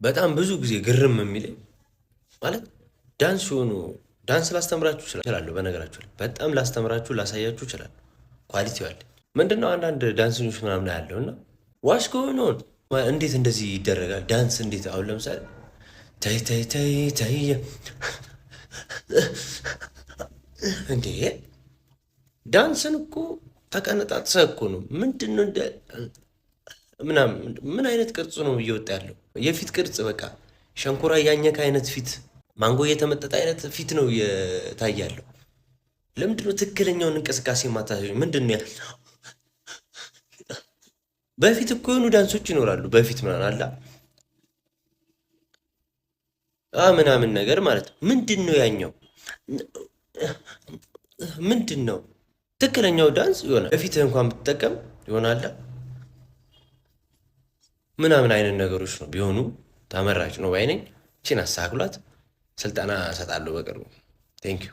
በጣም ብዙ ጊዜ ግርም የሚለኝ ማለት ዳንስ ሆኖ ዳንስ ላስተምራችሁ እችላለሁ። በነገራችሁ ላይ በጣም ላስተምራችሁ ላሳያችሁ እችላለሁ። ኳሊቲው አለ። ምንድነው አንዳንድ ዳንሰኞች ምናምን ያለው እና ዋሽ ከሆነ እንዴት እንደዚህ ይደረጋል? ዳንስ እንዴት አሁን ለምሳሌ ተይ ተይ ተይ ተይ እንዴ ዳንስን እኮ ተቀነጣጥሰህ እኮ ነው። ምንድነው ምናምን ምን አይነት ቅርጽ ነው እየወጣ ያለው? የፊት ቅርጽ በቃ ሸንኮራ እያኘከ አይነት ፊት፣ ማንጎ እየተመጠጠ አይነት ፊት ነው እየታያለው። ለምንድነው ትክክለኛውን እንቅስቃሴ ማታሳዩ? ምንድነው በፊት እኮ የሆኑ ዳንሶች ይኖራሉ። በፊት ምናምን አላ ምናምን ነገር ማለት ነው። ምንድን ነው ያኛው? ምንድን ነው ትክክለኛው ዳንስ? የሆነ በፊትህ እንኳን ብትጠቀም ይሆናል ምናምን አይነት ነገሮች ነው ቢሆኑ ተመራጭ ነው ባይነኝ። ቺን አስተካክሏት። ስልጠና እሰጣለሁ በቅርቡ። ቴንክ ዩ